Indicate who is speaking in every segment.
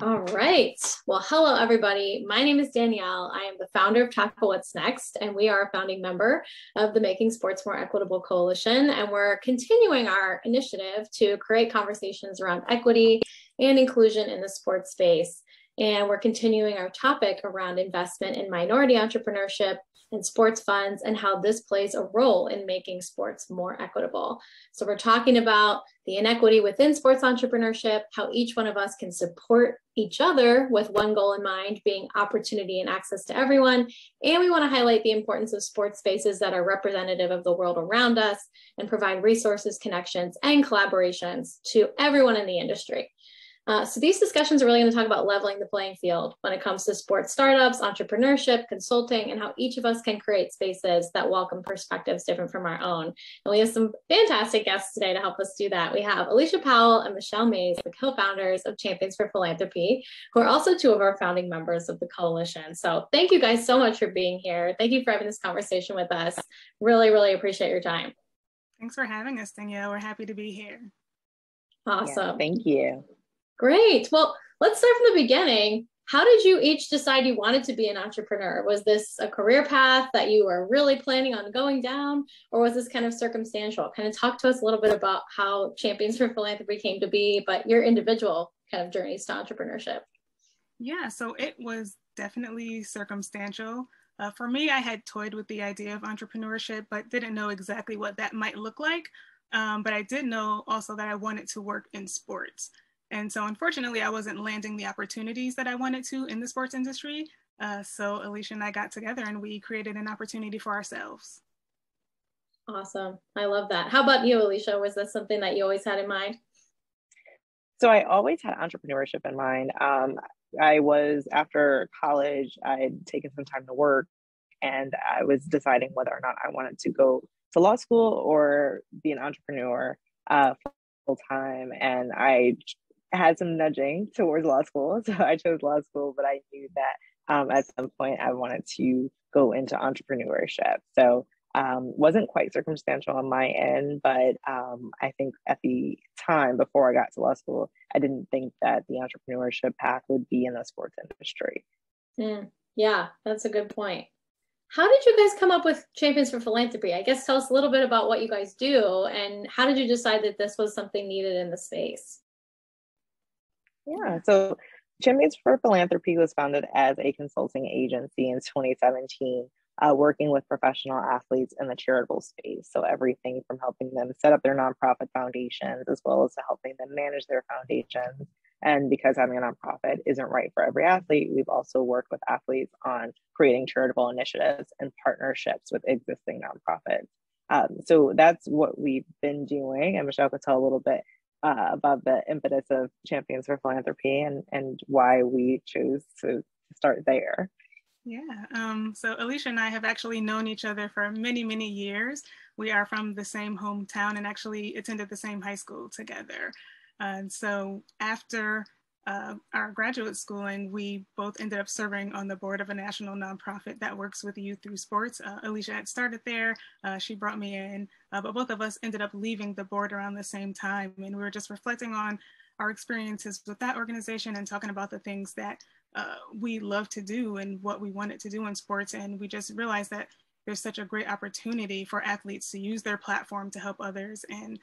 Speaker 1: All right. Well, hello, everybody. My name is Danielle. I am the founder of Tackle What's Next, and we are a founding member of the Making Sports More Equitable Coalition. And we're continuing our initiative to create conversations around equity and inclusion in the sports space. And we're continuing our topic around investment in minority entrepreneurship and sports funds and how this plays a role in making sports more equitable. So we're talking about the inequity within sports entrepreneurship, how each one of us can support each other with one goal in mind, being opportunity and access to everyone. And we want to highlight the importance of sports spaces that are representative of the world around us and provide resources, connections, and collaborations to everyone in the industry. So these discussions are really going to talk about leveling the playing field when it comes to sports startups, entrepreneurship, consulting, and how each of us can create spaces that welcome perspectives different from our own. And we have some fantastic guests today to help us do that. We have Alycia Powell and Michelle Mays, the co-founders of Champions for Philanthropy, who are also two of our founding members of the coalition. So thank you guys so much for being here. Thank you for having this conversation with us. Really, really appreciate your time.
Speaker 2: Thanks for having us, Danielle. We're happy to be here.
Speaker 1: Awesome.
Speaker 3: Yeah, thank you.
Speaker 1: Great. Well, let's start from the beginning. How did you each decide you wanted to be an entrepreneur? Was this a career path that you were really planning on going down, or was this kind of circumstantial? Kind of talk to us a little bit about how Champions for Philanthropy came to be, but your individual kind of journeys to entrepreneurship.
Speaker 2: Yeah, so it was definitely circumstantial. For me, I had toyed with the idea of entrepreneurship, but didn't know exactly what that might look like. But I did know also that I wanted to work in sports. And so unfortunately, I wasn't landing the opportunities that I wanted to in the sports industry. So Alycia and I got together and we created an opportunity for ourselves.
Speaker 1: Awesome. I love that. How about you, Alycia? Was that something that you always had in mind?
Speaker 3: So I always had entrepreneurship in mind. After college, I'd taken some time to work and I was deciding whether or not I wanted to go to law school or be an entrepreneur full time. And I had some nudging towards law school. So I chose law school, but I knew that at some point I wanted to go into entrepreneurship. So wasn't quite circumstantial on my end, but I think at the time before I got to law school, I didn't think that the entrepreneurship path would be in the sports industry.
Speaker 1: Yeah, that's a good point. How did you guys come up with Champions for Philanthropy? I guess tell us a little bit about what you guys do and how did you decide that this was something needed in the space?
Speaker 3: Yeah, so Champions for Philanthropy was founded as a consulting agency in 2017, working with professional athletes in the charitable space. So everything from helping them set up their nonprofit foundations, as well as to helping them manage their foundations. And because having a nonprofit isn't right for every athlete, we've also worked with athletes on creating charitable initiatives and partnerships with existing nonprofits. So that's what we've been doing. And Michelle could tell a little bit about the impetus of Champions for Philanthropy and why we chose to start there.
Speaker 2: Yeah, so Alycia and I have actually known each other for many, many years. We are from the same hometown and actually attended the same high school together. And so after our graduate schooling, we both ended up serving on the board of a national nonprofit that works with youth through sports. Alycia had started there, she brought me in, but both of us ended up leaving the board around the same time. And we were just reflecting on our experiences with that organization and talking about the things that we love to do and what we wanted to do in sports. And we just realized that there's such a great opportunity for athletes to use their platform to help others. And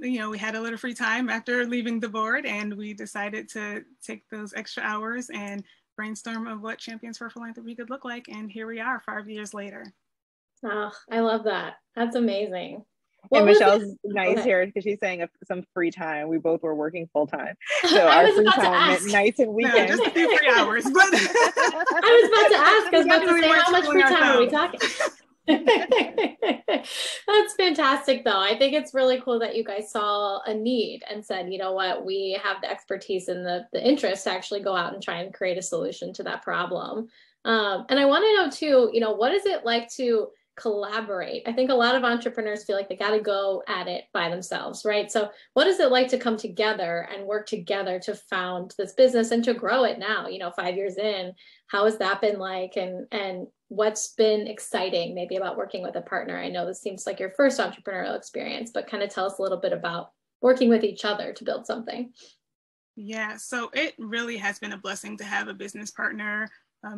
Speaker 2: we had a little free time after leaving the board and we decided to take those extra hours and brainstorm of what Champions for Philanthropy could look like. And here we are 5 years later.
Speaker 1: Oh, I love that. That's amazing.
Speaker 3: And Michelle's nice here because she's saying some free time. We both were working full time. So our free time meant nights and weekends.
Speaker 2: No, just a few free hours. But
Speaker 1: I was about to ask, I was about to say, how much free time are we talking? That's fantastic though. I think it's really cool that you guys saw a need and said, you know what, we have the expertise and the interest to actually go out and try and create a solution to that problem. And I want to know too, what is it like to collaborate? I think a lot of entrepreneurs feel like they got to go at it by themselves, right? So what is it like to come together and work together to found this business and to grow it now, 5 years in? How has that been like? And what's been exciting maybe about working with a partner? I know this seems like your first entrepreneurial experience, but kind of tell us a little bit about working with each other to build something.
Speaker 2: Yeah, so it really has been a blessing to have a business partner.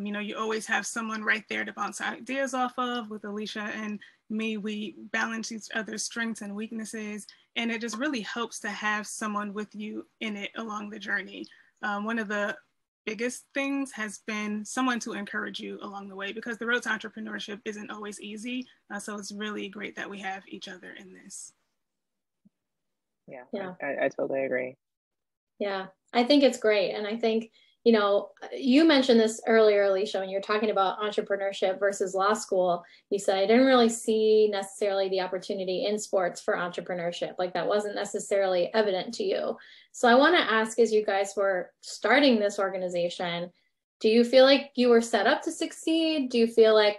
Speaker 2: You always have someone right there to bounce ideas off of. With Alycia and me, we balance each other's strengths and weaknesses, and it just really helps to have someone with you in it along the journey. One of the biggest things has been someone to encourage you along the way, because the road to entrepreneurship isn't always easy. So it's really great that we have each other in this.
Speaker 3: Yeah. I totally agree.
Speaker 1: Yeah, I think it's great. And I think, you mentioned this earlier, Alycia, when you're talking about entrepreneurship versus law school. You said, I didn't really see necessarily the opportunity in sports for entrepreneurship. Like that wasn't necessarily evident to you. So I want to ask, as you guys were starting this organization, do you feel like you were set up to succeed? Do you feel like,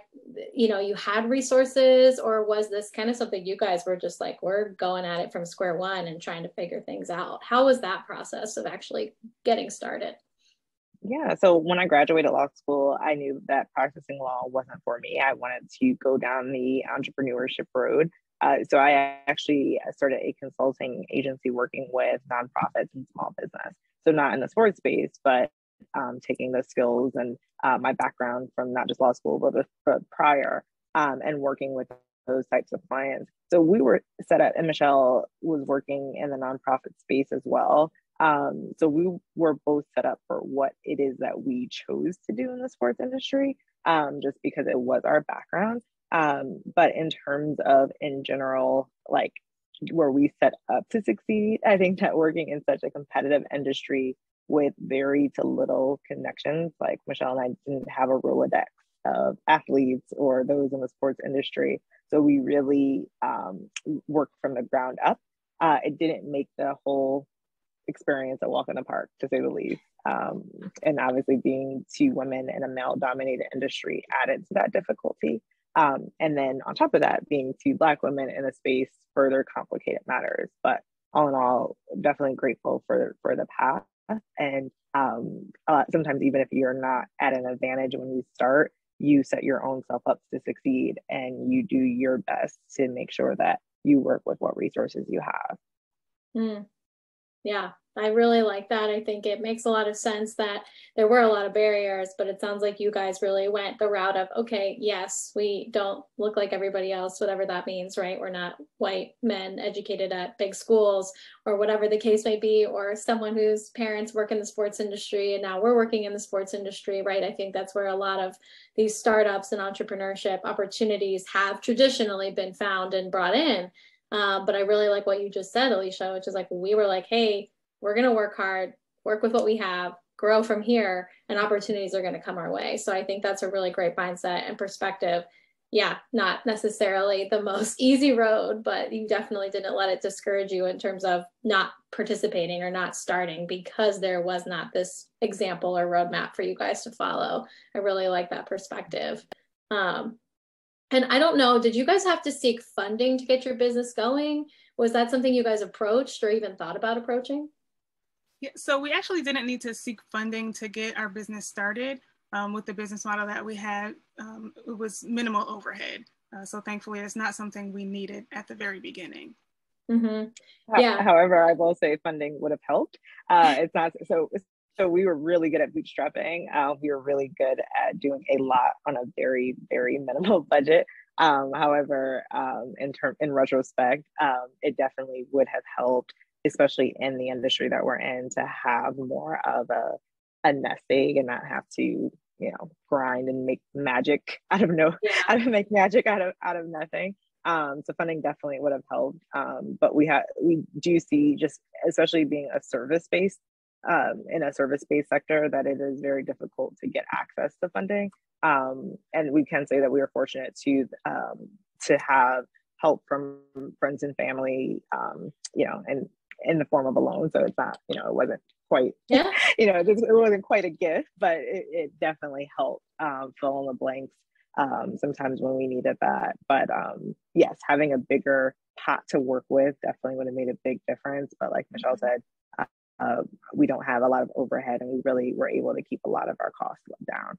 Speaker 1: you had resources, or was this kind of something you guys were just like, we're going at it from square one and trying to figure things out? How was that process of actually getting started?
Speaker 3: Yeah, so when I graduated law school, I knew that practicing law wasn't for me. I wanted to go down the entrepreneurship road. So I actually started a consulting agency working with nonprofits and small business. So not in the sports space, but taking those skills and my background from not just law school, but prior, and working with those types of clients. So we were set up, and Michelle was working in the nonprofit space as well. So we were both set up for what it is that we chose to do in the sports industry, just because it was our background. But in terms of, in general, like where we set up to succeed, I think that working in such a competitive industry with very to little connections, like Michelle and I didn't have a Rolodex of athletes or those in the sports industry. So we really worked from the ground up. It didn't make the whole experience a walk in the park, to say the least. And obviously being two women in a male dominated industry added to that difficulty. And then on top of that, being two Black women in a space further complicated matters. But all in all, definitely grateful for the path. And sometimes even if you're not at an advantage when you start, you set your own self up to succeed, and you do your best to make sure that you work with what resources you have.
Speaker 1: Yeah, I really like that. I think it makes a lot of sense that there were a lot of barriers, but it sounds like you guys really went the route of, okay, yes, we don't look like everybody else, whatever that means, right? We're not white men educated at big schools or whatever the case may be, or someone whose parents work in the sports industry and now we're working in the sports industry, right? I think that's where a lot of these startups and entrepreneurship opportunities have traditionally been found and brought in. But I really like what you just said, Alycia, which is like, we were like, hey, we're going to work hard, work with what we have, grow from here, and opportunities are going to come our way. So I think that's a really great mindset and perspective. Yeah, not necessarily the most easy road, but you definitely didn't let it discourage you in terms of not participating or not starting because there was not this example or roadmap for you guys to follow. I really like that perspective. And I don't know, did you guys have to seek funding to get your business going? Was that something you guys approached or even thought about approaching?
Speaker 2: Yeah, so we actually didn't need to seek funding to get our business started. With the business model that we had, it was minimal overhead. So thankfully, it's not something we needed at the very beginning.
Speaker 1: Yeah.
Speaker 3: However, I will say funding would have helped. It's not so. So we were really good at bootstrapping. We were really good at doing a lot on a very, very minimal budget. However, in retrospect, it definitely would have helped, especially in the industry that we're in, to have more of a nest egg and not have to, grind and make magic out of make magic out of nothing. So funding definitely would have helped. But we do see, just especially being a service-based in a service-based sector, that it is very difficult to get access to funding. And we can say that we are fortunate to have help from friends and family, and in the form of a loan. So it's not, it wasn't quite, it wasn't quite a gift, but it definitely helped fill in the blanks sometimes when we needed that. But yes, having a bigger pot to work with definitely would have made a big difference. But like Michelle said, we don't have a lot of overhead, and we really were able to keep a lot of our costs down.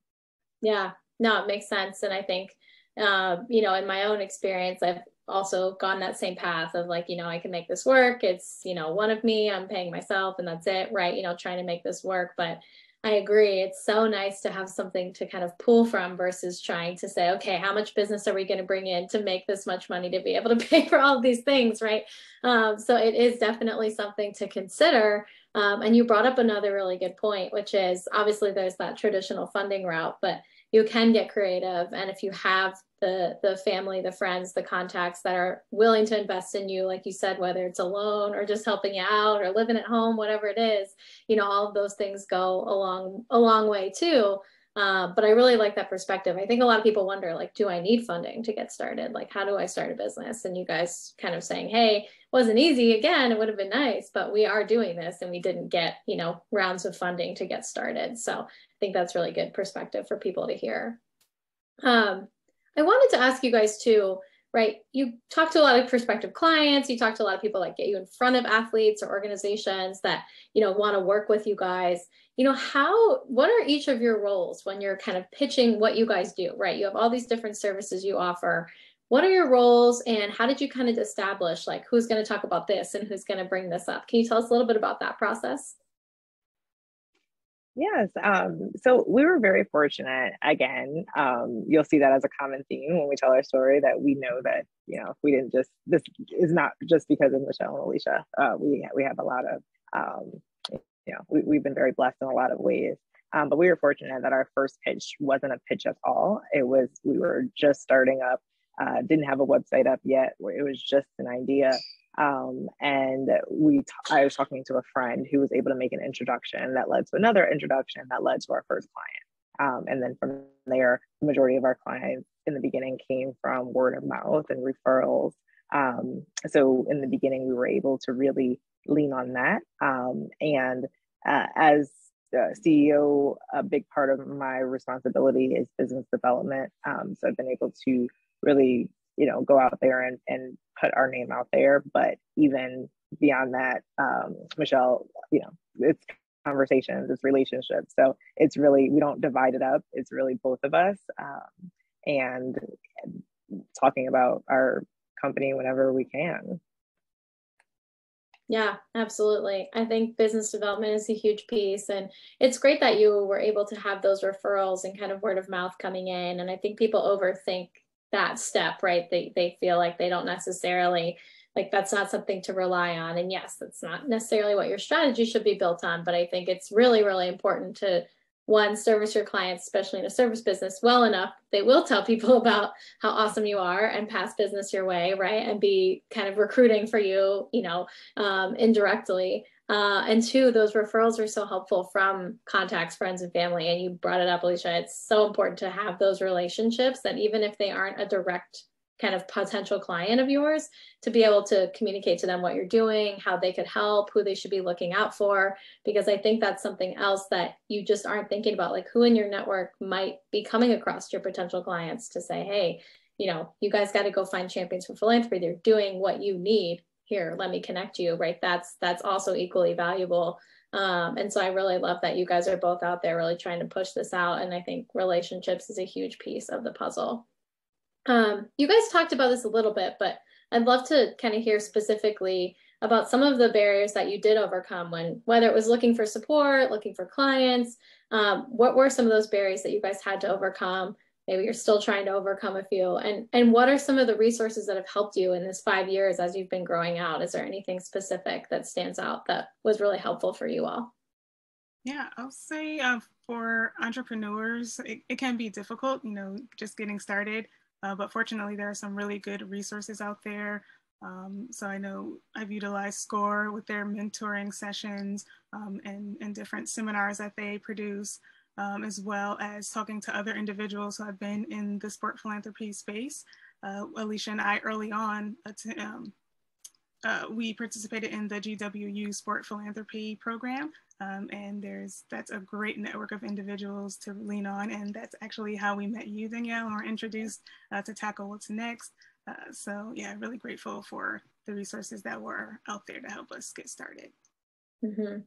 Speaker 1: Yeah, no, it makes sense. And I think, in my own experience, I've also gone that same path of like, I can make this work. It's, one of me, I'm paying myself and that's it, right? Trying to make this work. But I agree. It's so nice to have something to kind of pull from versus trying to say, okay, how much business are we going to bring in to make this much money to be able to pay for all of these things, right? So it is definitely something to consider. And you brought up another really good point, which is obviously there's that traditional funding route, but you can get creative. And if you have the family, the friends, the contacts that are willing to invest in you, like you said, whether it's a loan or just helping you out or living at home, whatever it is, all of those things go a long way too. But I really like that perspective. I think a lot of people wonder, like, do I need funding to get started? Like, how do I start a business? And you guys kind of saying, hey, it wasn't easy. Again, it would have been nice, but we are doing this and we didn't get, rounds of funding to get started. So I think that's really good perspective for people to hear. I wanted to ask you guys too, right? You talk to a lot of prospective clients. You talk to a lot of people that get you in front of athletes or organizations that, want to work with you guys. What are each of your roles when you're kind of pitching what you guys do, right? You have all these different services you offer. What are your roles and how did you kind of establish like who's going to talk about this and who's going to bring this up? Can you tell us a little bit about that process?
Speaker 3: Yes. So we were very fortunate. Again, you'll see that as a common theme when we tell our story, that we know that, if we didn't this is not just because of Michelle and Alycia. We have a lot of, we've been very blessed in a lot of ways. But we were fortunate that our first pitch wasn't a pitch at all. We were just starting up, didn't have a website up yet. It was just an idea. And I was talking to a friend who was able to make an introduction that led to another introduction that led to our first client. And then from there, the majority of our clients in the beginning came from word of mouth and referrals. So in the beginning, we were able to really lean on that. As CEO, a big part of my responsibility is business development. So I've been able to really go out there and put our name out there. But even beyond that, Michelle, it's conversations, it's relationships. So it's really, we don't divide it up. It's really both of us and talking about our company whenever we can.
Speaker 1: Yeah, absolutely. I think business development is a huge piece. And it's great that you were able to have those referrals and kind of word of mouth coming in. And I think people overthink that step, right? They feel like they don't necessarily, like that's not something to rely on. And yes, that's not necessarily what your strategy should be built on. But I think it's really, really important to, one, service your clients, especially in a service business, well enough. They will tell people about how awesome you are and pass business your way, right? And be kind of recruiting for you, indirectly. And two, those referrals are so helpful from contacts, friends, and family. And you brought it up, Alycia. It's so important to have those relationships that even if they aren't a direct kind of potential client of yours, to be able to communicate to them what you're doing, how they could help, who they should be looking out for, because I think that's something else that you just aren't thinking about, like who in your network might be coming across your potential clients to say, hey, you guys got to go find Champions for Philanthropy. They're doing what you need. Here, let me connect you, right? That's also equally valuable. And so I really love that you guys are both out there really trying to push this out. And I think relationships is a huge piece of the puzzle. You guys talked about this a little bit, but I'd love to kind of hear specifically about some of the barriers that you did overcome whether it was looking for support, looking for clients. What were some of those barriers that you guys had to overcome? Maybe you're still trying to overcome a few. And what are some of the resources that have helped you in this 5 years as you've been growing out? Is there anything specific that stands out that was really helpful for you all?
Speaker 2: Yeah, I'll say for entrepreneurs, it can be difficult, just getting started. But fortunately, there are some really good resources out there. So I know I've utilized SCORE with their mentoring sessions and different seminars that they produce, as well as talking to other individuals who have been in the sport philanthropy space. Alycia and I early on, we participated in the GWU Sport Philanthropy program. And that's a great network of individuals to lean on. And that's actually how we met you, Danielle, and were introduced to tackle what's next. So yeah, really grateful for the resources that were out there to help us get started.
Speaker 1: Mm-hmm.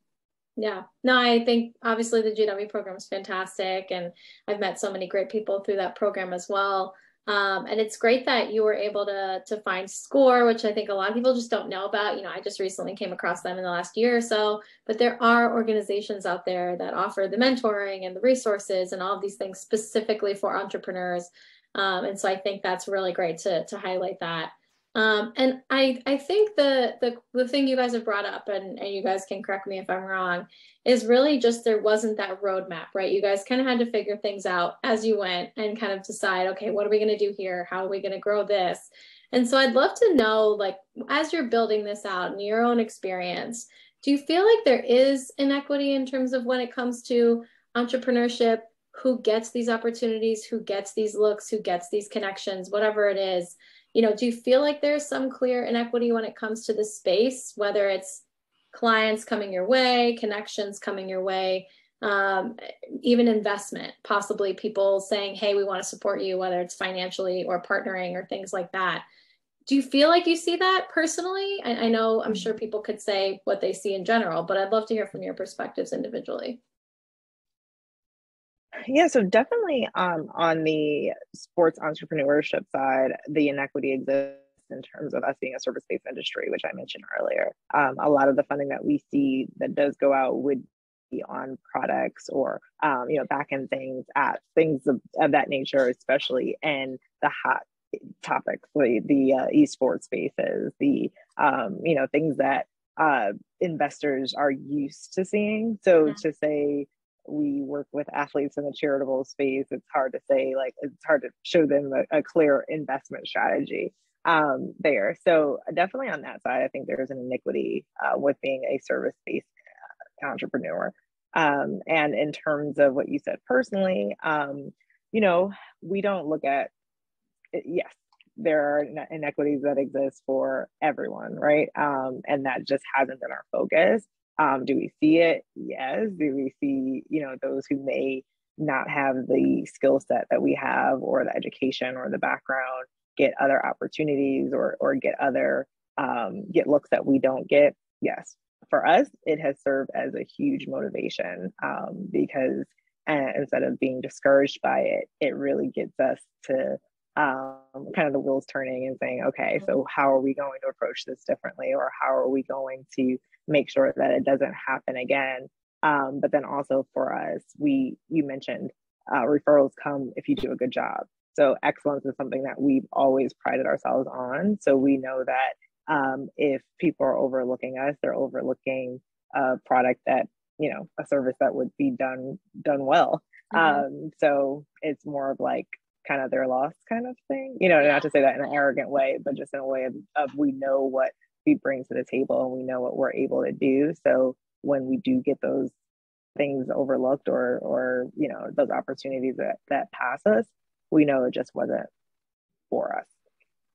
Speaker 1: Yeah, no, I think obviously the GW program is fantastic. And I've met so many great people through that program as well. And it's great that you were able to find SCORE, which I think a lot of people just don't know about. I just recently came across them in the last year or so, but there are organizations out there that offer the mentoring and the resources and all of these things specifically for entrepreneurs. And so I think that's really great to highlight that. And I think the thing you guys have brought up, and you guys can correct me if I'm wrong, is really just there wasn't that roadmap, right? You guys kind of had to figure things out as you went and kind of decide, okay, what are we going to do here? How are we going to grow this? And so I'd love to know, like, as you're building this out in your own experience, do you feel like there is inequity in terms of when it comes to entrepreneurship? Who gets these opportunities? Who gets these looks? Who gets these connections? Whatever it is. Do you feel like there's some clear inequity when it comes to the space, whether it's clients coming your way, connections coming your way, even investment, possibly people saying, hey, we want to support you, whether it's financially or partnering or things like that. Do you feel like you see that personally? I know I'm sure people could say what they see in general, but I'd love to hear from your perspectives individually.
Speaker 3: Yeah, so definitely on the sports entrepreneurship side, the inequity exists in terms of us being a service-based industry, which I mentioned earlier. A lot of the funding that we see that does go out would be on products or back-end things, apps, things of that nature, especially in the hot topics, the esports spaces, the things that investors are used to seeing. So to say we work with athletes in the charitable space, it's hard to say, it's hard to show them a clear investment strategy there. So definitely on that side, I think there's an inequity with being a service-based entrepreneur. And in terms of what you said personally, we don't look at it. Yes, there are inequities that exist for everyone, right? And that just hasn't been our focus. Do we see it? Yes. Do we see, those who may not have the skill set that we have, or the education or the background, get other opportunities or get other get looks that we don't get? Yes. For us, it has served as a huge motivation because instead of being discouraged by it, it really gets us to kind of the wheels turning and saying, okay, so how are we going to approach this differently, or how are we going to make sure that it doesn't happen again? But then also for us, you mentioned referrals come if you do a good job. So excellence is something that we've always prided ourselves on. So we know that if people are overlooking us, they're overlooking a product that, a service that would be done well. So it's more of like kind of their loss kind of thing, not to say that in an arrogant way, but just in a way of we know what we bring to the table and we know what we're able to do. So when we do get those things overlooked or those opportunities that pass us, we know it just wasn't for us.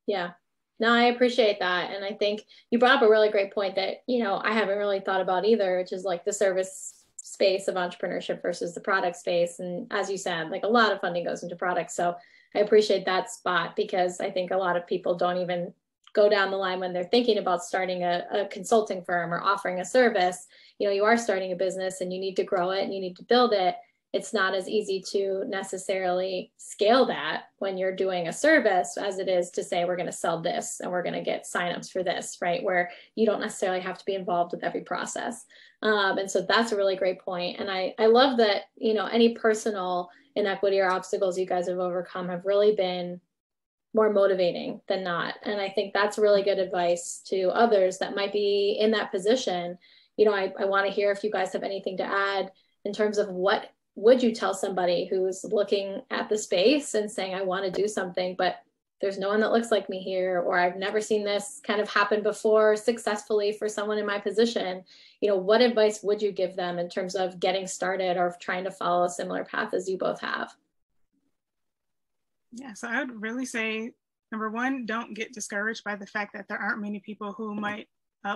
Speaker 1: Yeah. No, I appreciate that. And I think you brought up a really great point that, I haven't really thought about either, which is like the service space of entrepreneurship versus the product space. And as you said, like a lot of funding goes into products. So I appreciate that spot, because I think a lot of people don't even go down the line when they're thinking about starting a consulting firm or offering a service. You are starting a business and you need to grow it and you need to build it. It's not as easy to necessarily scale that when you're doing a service as it is to say, we're going to sell this and we're going to get signups for this, right? Where you don't necessarily have to be involved with every process. And so that's a really great point. And I love that, any personal inequity or obstacles you guys have overcome have really been more motivating than not. And I think that's really good advice to others that might be in that position. I want to hear if you guys have anything to add in terms of what would you tell somebody who's looking at the space and saying, I want to do something, but there's no one that looks like me here, or I've never seen this kind of happen before successfully for someone in my position. What advice would you give them in terms of getting started or trying to follow a similar path as you both have?
Speaker 2: Yeah, so I would really say, number one, don't get discouraged by the fact that there aren't many people who might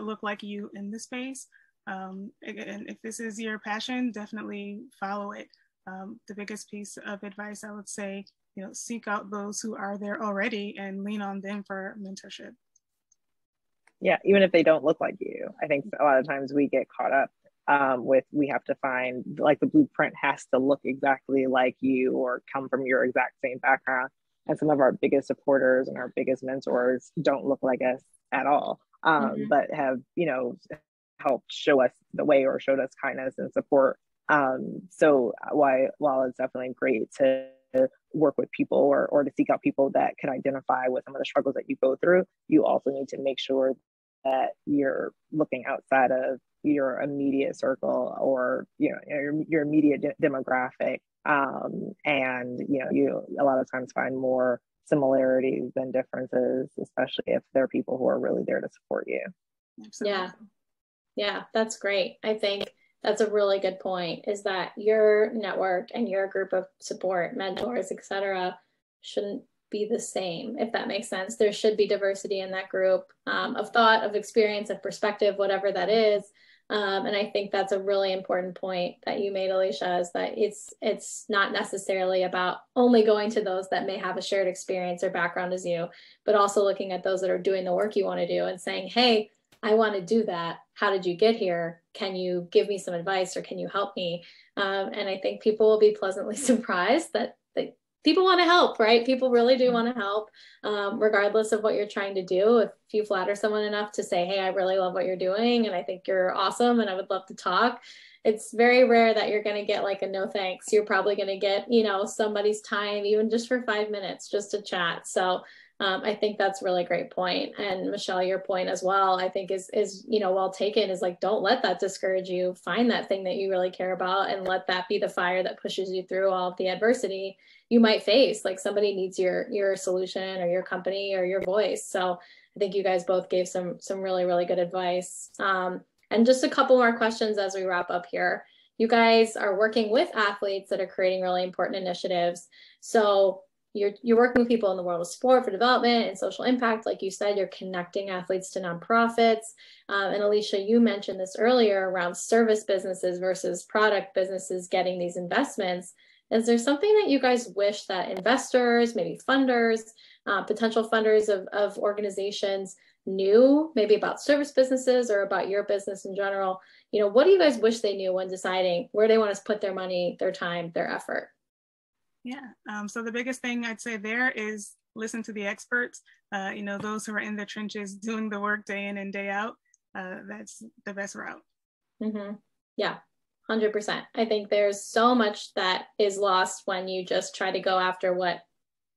Speaker 2: look like you in the space. And if this is your passion, definitely follow it. The biggest piece of advice I would say, seek out those who are there already and lean on them for mentorship.
Speaker 3: Yeah, even if they don't look like you. I think a lot of times we get caught up with, we have to find, like, the blueprint has to look exactly like you or come from your exact same background. And some of our biggest supporters and our biggest mentors don't look like us at all, but have, helped show us the way or showed us kindness and support. So while it's definitely great to work with people or to seek out people that can identify with some of the struggles that you go through, you also need to make sure that you're looking outside of your immediate circle or your immediate demographic, and you a lot of times find more similarities than differences, especially if there are people who are really there to support you.
Speaker 1: Absolutely. Yeah, that's great. I think that's a really good point, is that your network and your group of support, mentors, etc., shouldn't be the same, if that makes sense. There should be diversity in that group, of thought, of experience, of perspective, whatever that is. And I think that's a really important point that you made, Alycia, is that it's not necessarily about only going to those that may have a shared experience or background as you, but also looking at those that are doing the work you want to do and saying, hey, I want to do that. How did you get here? Can you give me some advice or can you help me? And I think people will be pleasantly surprised that people want to help, right? People really do want to help, regardless of what you're trying to do. If you flatter someone enough to say, hey, I really love what you're doing and I think you're awesome and I would love to talk, it's very rare that you're going to get like a no thanks. You're probably going to get, somebody's time, even just for 5 minutes, just to chat. So I think that's a really great point. And Michelle, your point as well, I think is well taken, is like, don't let that discourage you. Find that thing that you really care about and let that be the fire that pushes you through all of the adversity you might face. Like somebody needs your solution or your company or your voice. So I think you guys both gave some really, really good advice. And just a couple more questions as we wrap up here. You guys are working with athletes that are creating really important initiatives. So you're working with people in the world of sport for development and social impact. Like you said, you're connecting athletes to nonprofits. And Alycia, you mentioned this earlier around service businesses versus product businesses getting these investments. Is there something that you guys wish that investors, maybe funders, potential funders of organizations knew, maybe about service businesses or about your business in general? What do you guys wish they knew when deciding where they want to put their money, their time, their effort?
Speaker 2: Yeah, so the biggest thing I'd say there is listen to the experts, those who are in the trenches doing the work day in and day out. That's the best route.
Speaker 1: Mm-hmm. Yeah, 100%. I think there's so much that is lost when you just try to go after what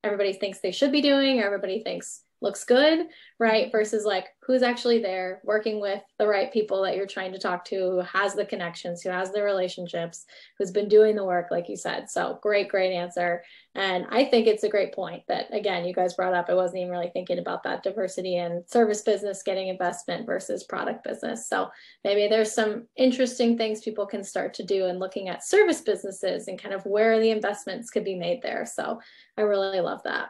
Speaker 1: everybody thinks they should be doing, or everybody thinks looks good, right? Versus like, who's actually there working with the right people that you're trying to talk to, who has the connections, who has the relationships, who's been doing the work, like you said. So great answer. And I think it's a great point that, again, you guys brought up. I wasn't even really thinking about that diversity and service business getting investment versus product business. So maybe there's some interesting things people can start to do in looking at service businesses and kind of where the investments could be made there. So I really love that.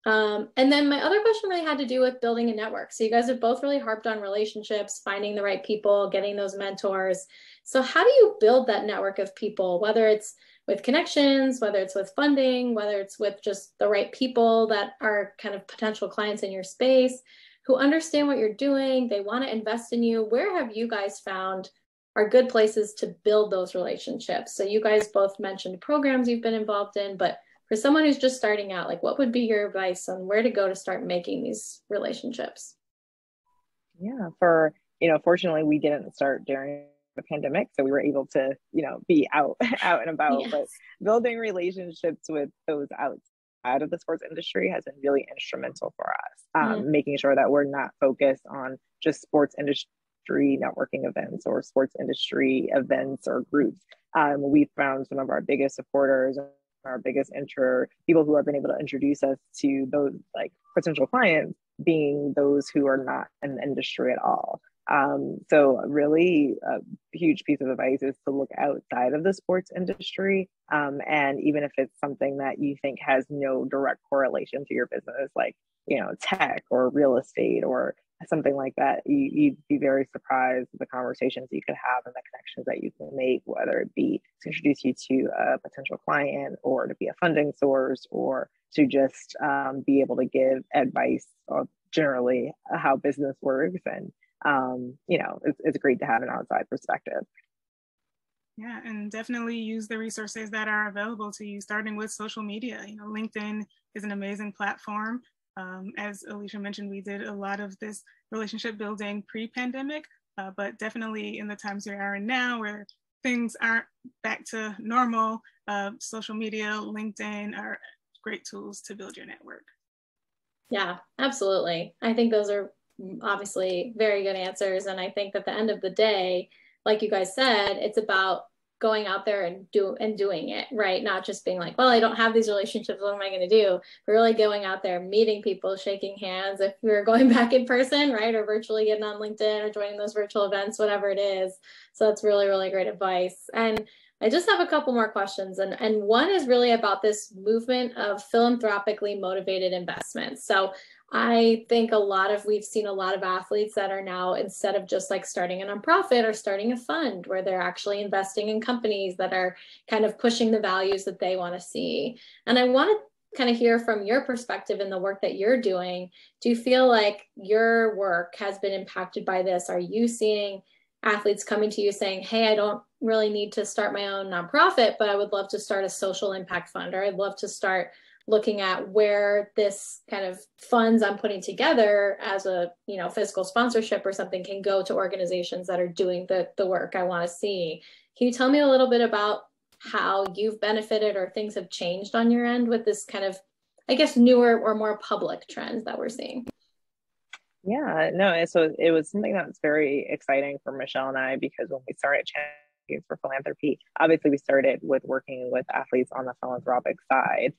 Speaker 1: And then my other question really had to do with building a network. So you guys have both really harped on relationships, finding the right people, getting those mentors. So how do you build that network of people, whether it's with connections, whether it's with funding, whether it's with just the right people that are kind of potential clients in your space, who understand what you're doing, they want to invest in you? Where have you guys found are good places to build those relationships? So you guys both mentioned programs you've been involved in, but for someone who's just starting out, like, what would be your advice on where to go to start making these relationships?
Speaker 3: Yeah, fortunately, we didn't start during the pandemic, so we were able to, be out and about. Yes. But building relationships with those outside of the sports industry has been really instrumental for us. Making sure that we're not focused on just sports industry networking events or sports industry events or groups. We found some of our biggest supporters, our biggest people who have been able to introduce us to those like potential clients being those who are not in the industry at all. So really a huge piece of advice is to look outside of the sports industry. And even if it's something that you think has no direct correlation to your business, like, tech or real estate or something like that, you'd be very surprised at the conversations you could have and the connections that you can make, whether it be to introduce you to a potential client or to be a funding source or to just be able to give advice of generally how business works. And, it's great to have an outside perspective.
Speaker 2: Yeah, and definitely use the resources that are available to you, starting with social media. You know, LinkedIn is an amazing platform. As Alycia mentioned, we did a lot of this relationship building pre-pandemic, but definitely in the times we are in now, where things aren't back to normal, social media, LinkedIn are great tools to build your network.
Speaker 1: Yeah, absolutely. I think those are obviously very good answers. And I think at the end of the day, like you guys said, it's about going out there and doing it, right? Not just being like, well, I don't have these relationships, what am I going to do? But really going out there, meeting people, shaking hands. If we're going back in person, right? Or virtually getting on LinkedIn or joining those virtual events, whatever it is. So that's really, really great advice. And I just have a couple more questions. And one is really about this movement of philanthropically motivated investments. So I think we've seen a lot of athletes that are now, instead of just like starting a nonprofit, or starting a fund where they're actually investing in companies that are kind of pushing the values that they want to see. And I want to kind of hear from your perspective in the work that you're doing. Do you feel like your work has been impacted by this? Are you seeing athletes coming to you saying, hey, I don't really need to start my own nonprofit, but I would love to start a social impact fund, or I'd love to start looking at where this kind of funds I'm putting together as a, fiscal sponsorship or something can go to organizations that are doing the work I want to see. Can you tell me a little bit about how you've benefited or things have changed on your end with this kind of, I guess, newer or more public trends that we're seeing?
Speaker 3: Yeah, no, so it was something that's very exciting for Michelle and I, because when we started Champions for Philanthropy, obviously we started with working with athletes on the philanthropic side,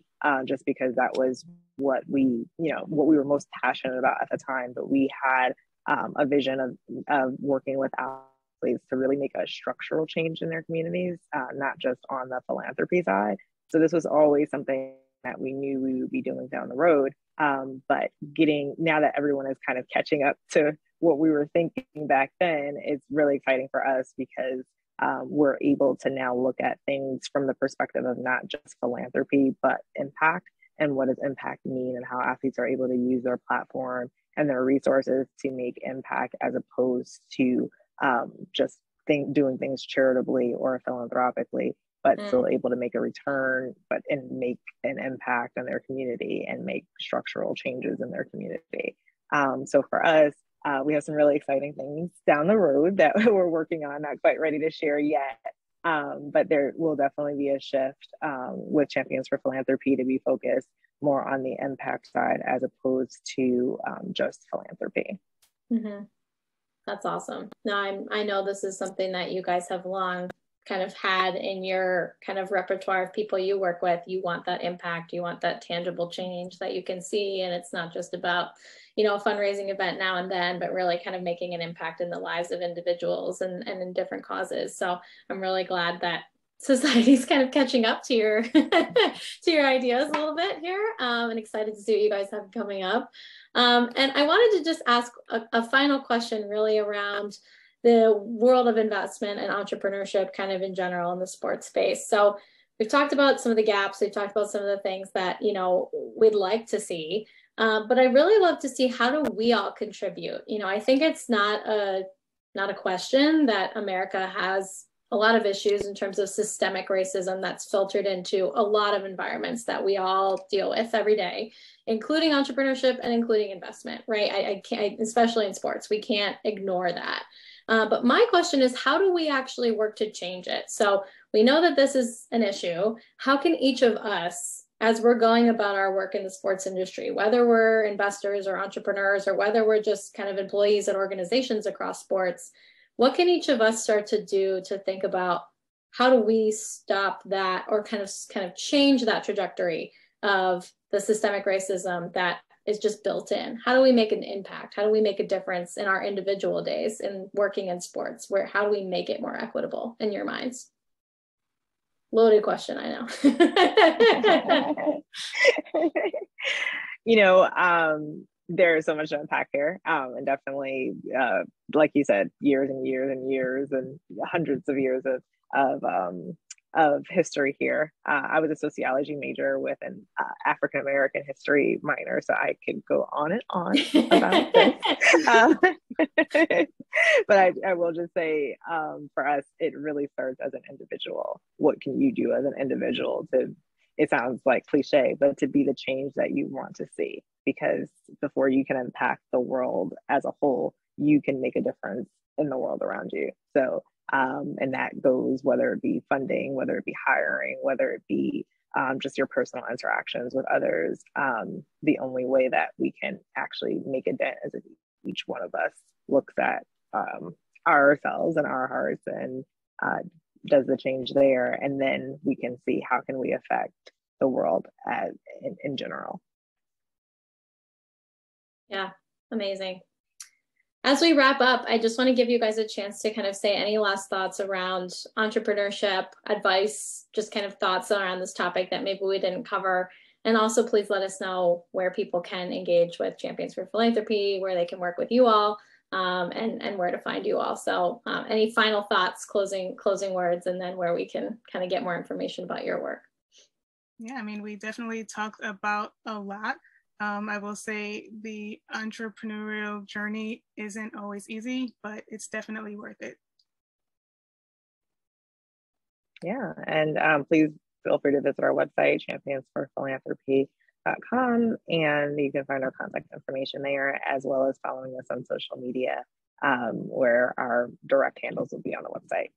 Speaker 3: just because that was what we were most passionate about at the time. But we had a vision of working with athletes to really make a structural change in their communities, not just on the philanthropy side. So this was always something that we knew we would be doing down the road. But now that everyone is kind of catching up to what we were thinking back then, it's really exciting for us, because we're able to now look at things from the perspective of not just philanthropy, but impact, and what does impact mean, and how athletes are able to use their platform and their resources to make impact, as opposed to just doing things charitably or philanthropically, but still able to make a return, and make an impact on their community and make structural changes in their community. So for us, we have some really exciting things down the road that we're working on, not quite ready to share yet. But there will definitely be a shift with Champions for Philanthropy to be focused more on the impact side, as opposed to just philanthropy.
Speaker 1: Mm-hmm. That's awesome. Now, I know this is something that you guys have long kind of had in your kind of repertoire of people you work with. You want that impact, you want that tangible change that you can see. And it's not just about, a fundraising event now and then, but really kind of making an impact in the lives of individuals and in different causes. So I'm really glad that society's kind of catching up to your to your ideas a little bit here, and excited to see what you guys have coming up. And I wanted to just ask a final question really around the world of investment and entrepreneurship kind of in general in the sports space. So we've talked about some of the gaps, we've talked about some of the things that, we'd like to see, but I really love to see, how do we all contribute? I think it's not a question that America has a lot of issues in terms of systemic racism that's filtered into a lot of environments that we all deal with every day, including entrepreneurship and including investment, right? I can't, especially in sports, we can't ignore that. But my question is, how do we actually work to change it? So we know that this is an issue. How can each of us, as we're going about our work in the sports industry, whether we're investors or entrepreneurs, or whether we're just kind of employees at organizations across sports, what can each of us start to do to think about, how do we stop that, or kind of change that trajectory of the systemic racism that is just built in? How do we make an impact? How do we make a difference in our individual days in working in sports? How do we make it more equitable in your minds? Loaded question, I
Speaker 3: know. There's so much to unpack here, and definitely, like you said, years and years and years and hundreds of years of of history here. I was a sociology major with an African-American history minor, so I could go on and on about this. But I will just say, for us, it really starts as an individual. What can you do as an individual to, it sounds like cliche, but to be the change that you want to see? Because before you can impact the world as a whole, you can make a difference in the world around you. So, and that goes whether it be funding, whether it be hiring, whether it be just your personal interactions with others. The only way that we can actually make a dent is if each one of us looks at ourselves and our hearts and does the change there, and then we can see how can we affect the world in general.
Speaker 1: Yeah, amazing. As we wrap up, I just want to give you guys a chance to kind of say any last thoughts around entrepreneurship, advice, just kind of thoughts around this topic that maybe we didn't cover. And also, please let us know where people can engage with Champions for Philanthropy, where they can work with you all, and where to find you all. So any final thoughts, closing words, and then where we can kind of get more information about your work.
Speaker 2: Yeah, I mean, we definitely talked about a lot. I will say the entrepreneurial journey isn't always easy, but it's definitely worth it.
Speaker 3: Yeah, and please feel free to visit our website, championsforphilanthropy.com, and you can find our contact information there, as well as following us on social media, where our direct handles will be on the website.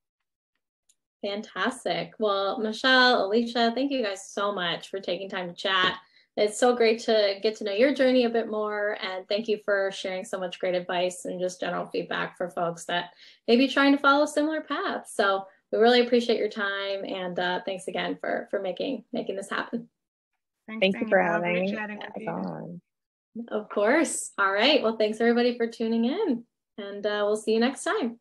Speaker 1: Fantastic. Well, Michelle, Alycia, thank you guys so much for taking time to chat. It's so great to get to know your journey a bit more, and thank you for sharing so much great advice and just general feedback for folks that may be trying to follow similar paths. So we really appreciate your time, and thanks again for making this happen.
Speaker 3: Thank you for having me on.
Speaker 1: Of course. All right. Well, thanks everybody for tuning in, and we'll see you next time.